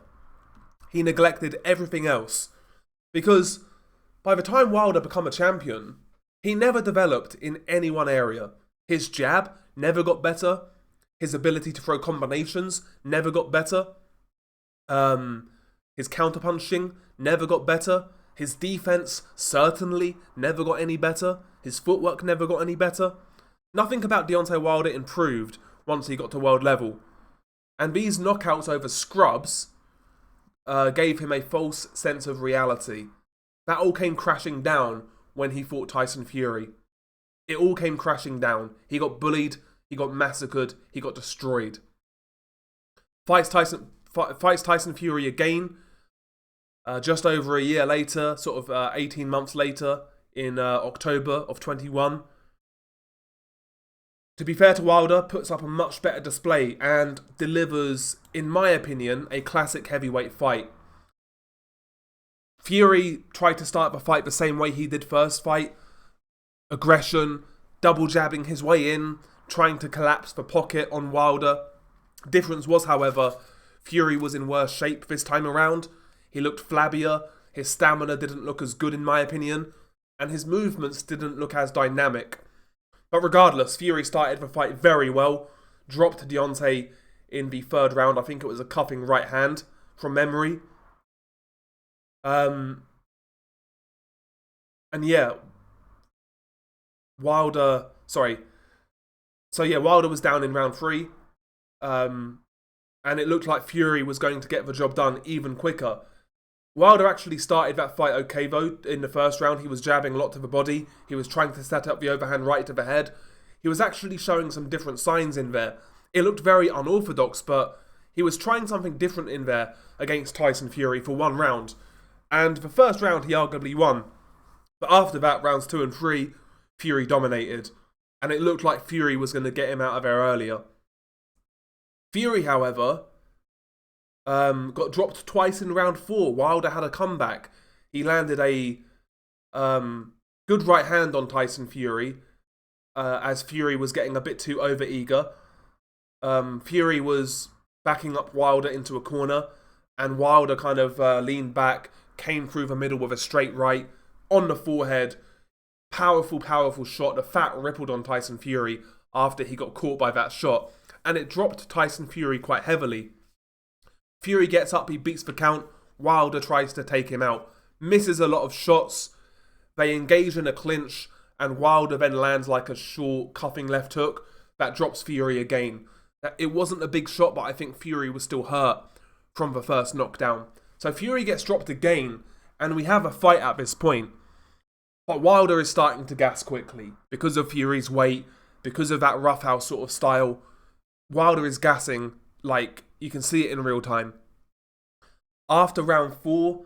he neglected everything else. Because by the time Wilder became a champion, he never developed in any one area. His jab never got better. His ability to throw combinations never got better. His counterpunching never got better. His defense certainly never got any better. His footwork never got any better. Nothing about Deontay Wilder improved once he got to world level. And these knockouts over scrubs gave him a false sense of reality. That all came crashing down when he fought Tyson Fury. It all came crashing down. He got bullied, he got massacred, he got destroyed. Fights Tyson Fury again, just over a year later, 18 months later, in October of 21. To be fair to Wilder, puts up a much better display and delivers, in my opinion, a classic heavyweight fight. Fury tried to start the fight the same way he did first fight. Aggression, double jabbing his way in, trying to collapse the pocket on Wilder. Difference was, however, Fury was in worse shape this time around. He looked flabbier, his stamina didn't look as good in my opinion, and his movements didn't look as dynamic. But regardless, Fury started the fight very well, dropped Deontay in the 3rd round. I think it was a cuffing right hand from memory. And yeah, Wilder was down in round 3. And it looked like Fury was going to get the job done even quicker. Wilder actually started that fight okay though. In the 1st round, he was jabbing a lot to the body. He was trying to set up the overhand right to the head. He was actually showing some different signs in there. It looked very unorthodox, but he was trying something different in there against Tyson Fury for 1 round. And the first round he arguably won. But after that, rounds 2 and 3, Fury dominated. And it looked like Fury was going to get him out of there earlier. Fury, however, got dropped twice in round 4. Wilder had a comeback. He landed a good right hand on Tyson Fury, as Fury was getting a bit too overeager. Fury was backing up Wilder into a corner, and Wilder kind of leaned back, came through the middle with a straight right on the forehead. Powerful, powerful shot. The fat rippled on Tyson Fury after he got caught by that shot, and it dropped Tyson Fury quite heavily. Fury gets up, he beats the count. Wilder tries to take him out, misses a lot of shots. They engage in a clinch, and Wilder then lands like a short cuffing left hook that drops Fury again. It wasn't a big shot, but I think Fury was still hurt from the first knockdown. So Fury gets dropped again, and we have a fight at this point. But Wilder is starting to gas quickly because of Fury's weight, because of that roughhouse sort of style. Wilder is gassing, like you can see it in real time. After round 4,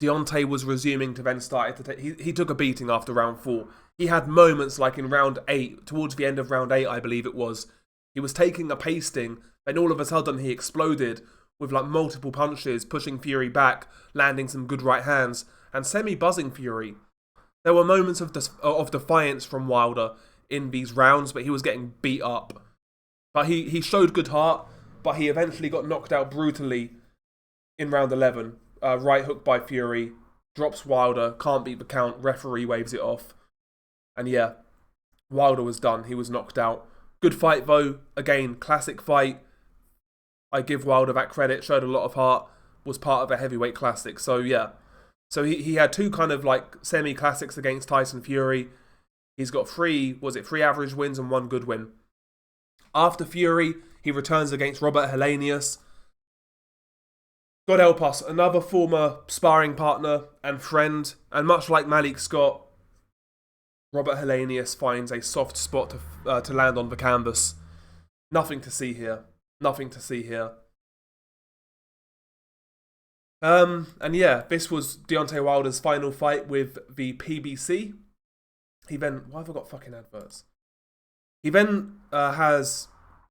Deontay was resuming to then start to take... He took a beating after round 4. He had moments like in round 8, towards the end of round 8, I believe it was. He was taking a pasting, then all of a sudden he exploded with like multiple punches, pushing Fury back, landing some good right hands, and semi-buzzing Fury. There were moments of defiance from Wilder in these rounds, but he was getting beat up. But he showed good heart, but he eventually got knocked out brutally in round 11. Right hook by Fury, drops Wilder, can't beat the count, referee waves it off. And yeah, Wilder was done, he was knocked out. Good fight though, again, classic fight. I give Wilder that credit, showed a lot of heart, was part of a heavyweight classic. So yeah, so he had 2 kind of like semi-classics against Tyson Fury. He's got 3 average wins and 1 good win. After Fury, he returns against Robert Helenius. God help us, another former sparring partner and friend, and much like Malik Scott, Robert Helenius finds a soft spot to land on the canvas. Nothing to see here. Nothing to see here. And yeah, this was Deontay Wilder's final fight with the PBC. He then... Why have I got fucking adverts? He then has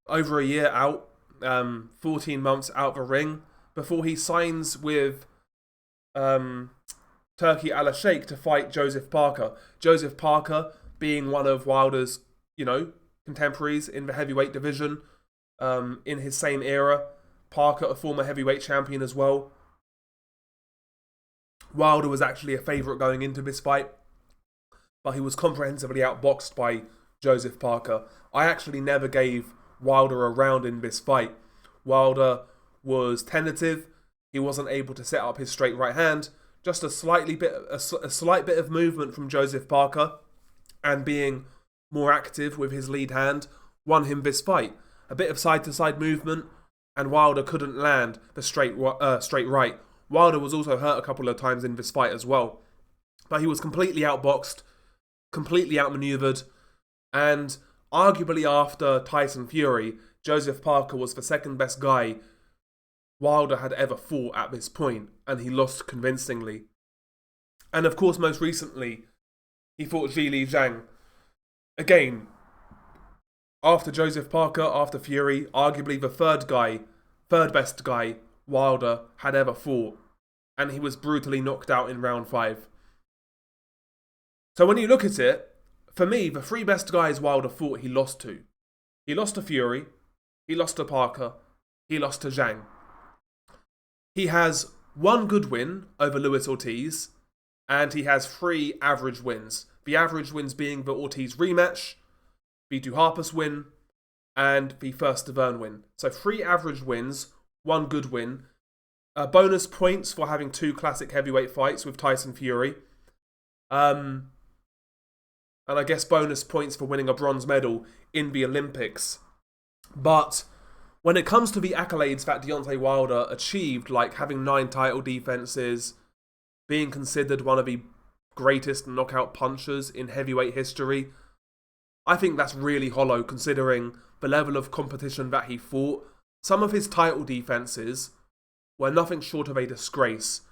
over a year out, 14 months out of the ring, before he signs with Turki Al-Sheikh to fight Joseph Parker. Joseph Parker being one of Wilder's, contemporaries in the heavyweight division, in his same era. Parker, a former heavyweight champion as well. Wilder was actually a favourite going into this fight, but he was comprehensively outboxed by Joseph Parker. I actually never gave Wilder a round in this fight. Wilder was tentative. He wasn't able to set up his straight right hand. Just a slight bit of movement from Joseph Parker, and being more active with his lead hand won him this fight. A bit of side-to-side movement, and Wilder couldn't land the straight right. Wilder was also hurt a couple of times in this fight as well. But he was completely outboxed, completely outmaneuvered, and arguably after Tyson Fury, Joseph Parker was the second best guy Wilder had ever fought at this point, and he lost convincingly. And of course, most recently, he fought Zhilei Zhang. Again, after Joseph Parker, after Fury, arguably the third best guy Wilder had ever fought, and he was brutally knocked out in round 5. So when you look at it, for me, the 3 best guys Wilder fought, he lost to. He lost to Fury, he lost to Parker, he lost to Zhang. He has 1 good win over Luis Ortiz, and he has 3 average wins. The average wins being the Ortiz rematch, the Duhaupas win, and the first Deverne win. So 3 average wins, 1 good win. Bonus points for having 2 classic heavyweight fights with Tyson Fury. And I guess bonus points for winning a bronze medal in the Olympics. But when it comes to the accolades that Deontay Wilder achieved, like having 9 title defenses, being considered one of the greatest knockout punchers in heavyweight history, I think that's really hollow considering the level of competition that he fought. Some of his title defenses were nothing short of a disgrace.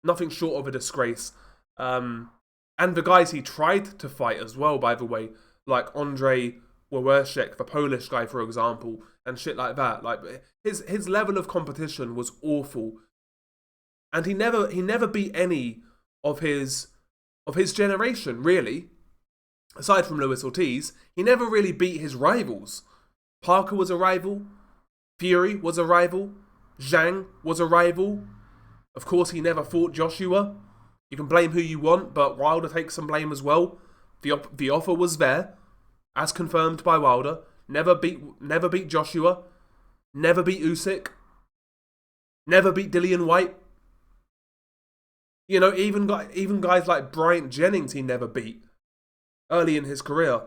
Nothing short of a disgrace. And the guys he tried to fight as well, by the way, like Andrzej Wawrzyk, the Polish guy, for example, and shit like that. Like his level of competition was awful, and he never beat any of his generation, really. Aside from Luis Ortiz, he never really beat his rivals. Parker was a rival. Fury was a rival. Zhang was a rival. Of course, he never fought Joshua. You can blame who you want, but Wilder takes some blame as well. The offer was there, as confirmed by Wilder. Never beat Joshua. Never beat Usyk. Never beat Dillian White. You know, even guys like Bryant Jennings he never beat early in his career.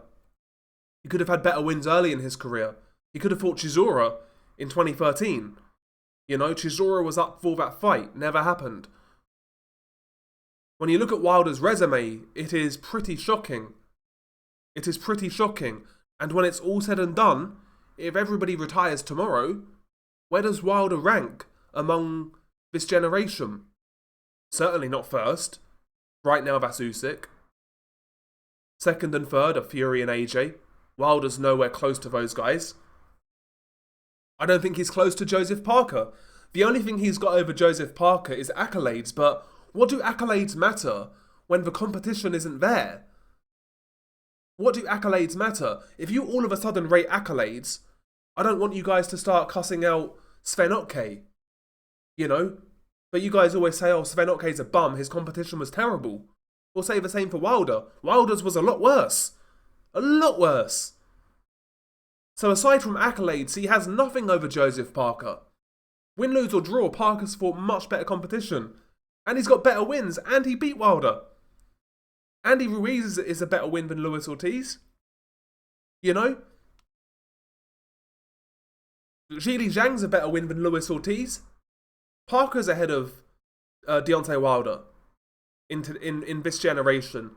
He could have had better wins early in his career. He could have fought Chisora in 2013. You know, Chisora was up for that fight. Never happened. When you look at Wilder's resume, it is pretty shocking. It is pretty shocking. And when it's all said and done, if everybody retires tomorrow, where does Wilder rank among this generation? Certainly not first. Right now, that's Usyk. Second and third are Fury and AJ. Wilder's nowhere close to those guys. I don't think he's close to Joseph Parker. The only thing he's got over Joseph Parker is accolades, but what do accolades matter when the competition isn't there? What do accolades matter? If you all of a sudden rate accolades, I don't want you guys to start cussing out Sven Ottke. You know? But you guys always say, oh, Sven Ottke's a bum, his competition was terrible. We'll say the same for Wilder. Wilder's was a lot worse. A lot worse. So aside from accolades, he has nothing over Joseph Parker. Win, lose or draw, Parker's fought much better competition. And he's got better wins, and he beat Wilder. Andy Ruiz is a better win than Luis Ortiz. You know? Zhilei Zhang's a better win than Luis Ortiz. Parker's ahead of Deontay Wilder in this generation.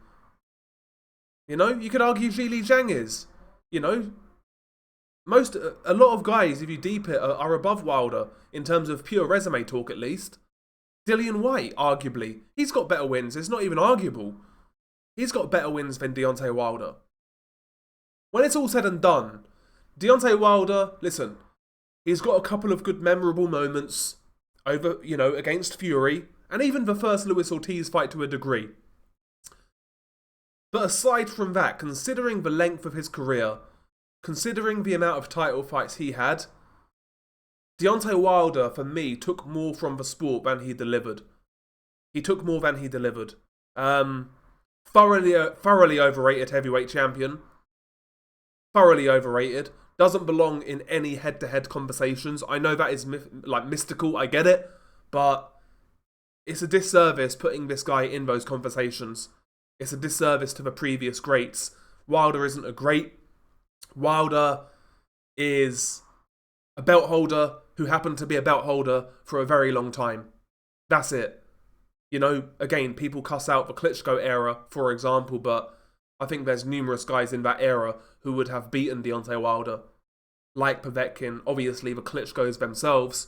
You know? You could argue Zhilei Zhang is. You know? A lot of guys, if you deep it, are above Wilder in terms of pure resume talk, at least. Dillian White, arguably, he's got better wins. It's not even arguable. He's got better wins than Deontay Wilder. When it's all said and done, Deontay Wilder, listen, he's got a couple of good memorable moments over, you know, against Fury, and even the first Luis Ortiz fight to a degree. But aside from that, considering the length of his career, considering the amount of title fights he had, Deontay Wilder, for me, took more from the sport than he delivered. He took more than he delivered. Thoroughly overrated heavyweight champion. Thoroughly overrated. Doesn't belong in any head-to-head conversations. I know that is mystical, I get it. But it's a disservice putting this guy in those conversations. It's a disservice to the previous greats. Wilder isn't a great. Wilder is a belt holder who happened to be a belt holder for a very long time. That's it. You know, again, people cuss out the Klitschko era, for example, but I think there's numerous guys in that era who would have beaten Deontay Wilder. Like Povetkin, obviously the Klitschkos themselves.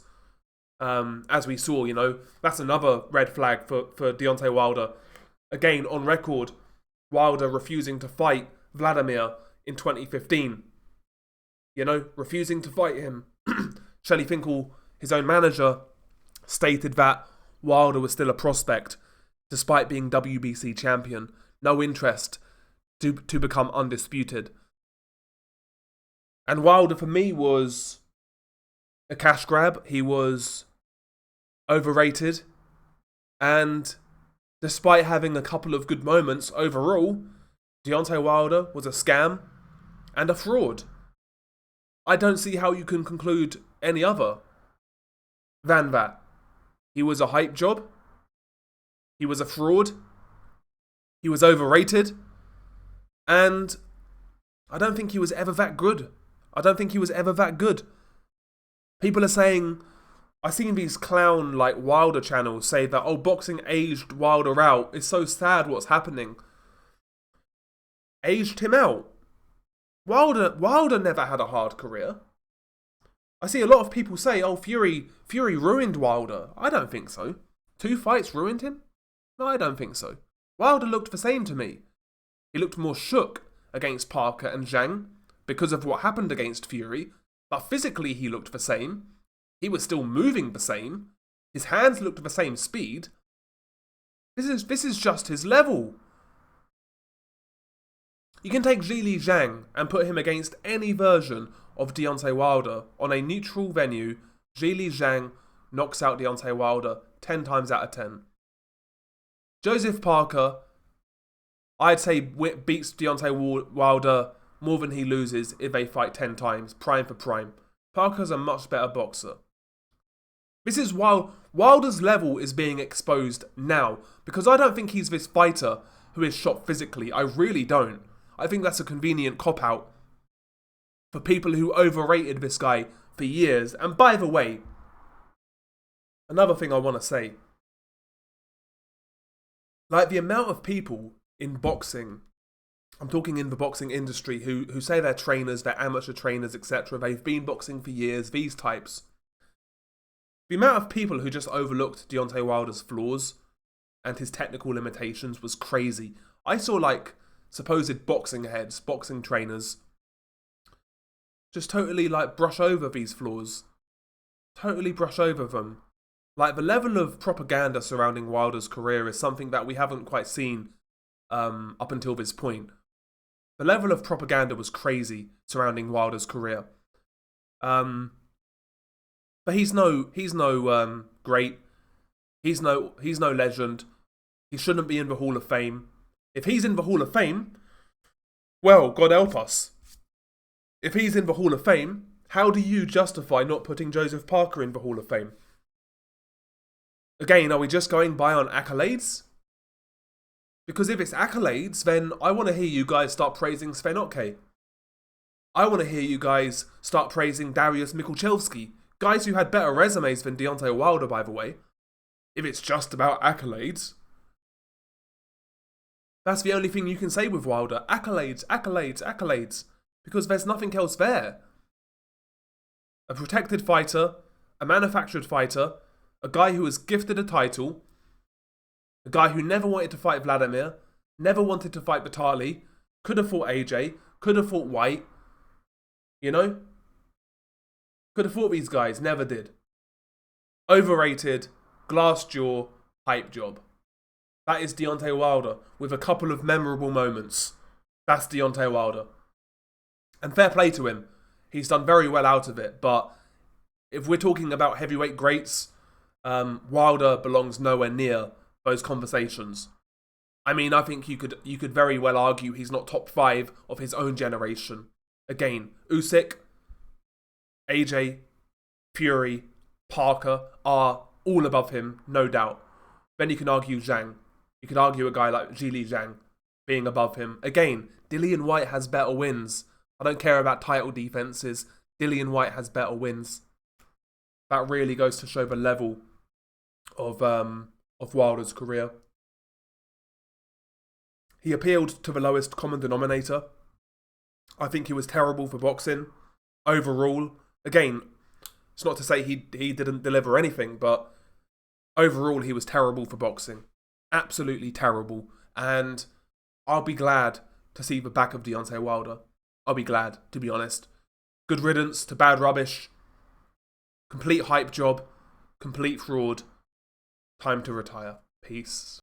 As we saw, you know, that's another red flag for Deontay Wilder. Again, on record, Wilder refusing to fight Vladimir in 2015. You know, refusing to fight him. Shelley Finkel, his own manager, stated that Wilder was still a prospect, despite being WBC champion. No interest to become undisputed. And Wilder, for me, was a cash grab. He was overrated. And despite having a couple of good moments, overall, Deontay Wilder was a scam and a fraud. I don't see how you can conclude any other than that. He was a hype job. He was a fraud. He was overrated. And I don't think he was ever that good. People are saying, I've seen these clown Wilder channels say that, oh, boxing aged Wilder out. It's so sad what's happening. Aged him out. Wilder never had a hard career. I see a lot of people say, oh, Fury ruined Wilder. I don't think so. 2 fights ruined him? No, I don't think so. Wilder looked the same to me. He looked more shook against Parker and Zhang because of what happened against Fury, but physically he looked the same. He was still moving the same. His hands looked the same speed. This is just his level. You can take Zhili Zhang and put him against any version of Deontay Wilder on a neutral venue. Zhili Zhang knocks out Deontay Wilder 10 times out of 10. Joseph Parker, I'd say beats Deontay Wilder more than he loses if they fight 10 times, prime for prime. Parker's a much better boxer. This is Wilder's level is being exposed now, because I don't think he's this fighter who is shot physically. I really don't. I think that's a convenient cop-out for people who overrated this guy for years. And by the way, another thing I want to say, like the amount of people in boxing, I'm talking in the boxing industry, who say they're trainers, they're amateur trainers, etc. They've been boxing for years, these types. The amount of people who just overlooked Deontay Wilder's flaws and his technical limitations was crazy. I saw like supposed boxing heads, boxing trainers, just totally like brush over these flaws. Totally brush over them. Like the level of propaganda surrounding Wilder's career is something that we haven't quite seen up until this point. The level of propaganda was crazy surrounding Wilder's career. But he's no great. He's no legend. He shouldn't be in the Hall of Fame. If he's in the Hall of Fame, well, God help us. If he's in the Hall of Fame, how do you justify not putting Joseph Parker in the Hall of Fame? Again, are we just going by on accolades? Because if it's accolades, then I want to hear you guys start praising Sven Ottke. I want to hear you guys start praising Dariusz Michalczewski. Guys who had better resumes than Deontay Wilder, by the way. If it's just about accolades. That's the only thing you can say with Wilder. Accolades, accolades, accolades. Because there's nothing else there. A protected fighter, a manufactured fighter, a guy who was gifted a title, a guy who never wanted to fight Vladimir, never wanted to fight Batali, could have fought AJ, could have fought White, you know? Could have fought these guys, never did. Overrated, glass jaw, hype job. That is Deontay Wilder, with a couple of memorable moments. That's Deontay Wilder. And fair play to him. He's done very well out of it, but if we're talking about heavyweight greats, Wilder belongs nowhere near those conversations. I mean, I think you could very well argue he's not top 5 of his own generation. Again, Usyk, AJ, Fury, Parker are all above him, no doubt. Then you can argue Zhang. You could argue a guy like Zhili Zhang being above him. Again, Dillian Whyte has better wins. I don't care about title defenses. Dillian Whyte has better wins. That really goes to show the level of Wilder's career. He appealed to the lowest common denominator. I think he was terrible for boxing. Overall, again, it's not to say he didn't deliver anything, but overall he was terrible for boxing. Absolutely terrible. And I'll be glad to see the back of Deontay Wilder. I'll be glad, to be honest. Good riddance to bad rubbish. Complete hype job. Complete fraud. Time to retire. Peace.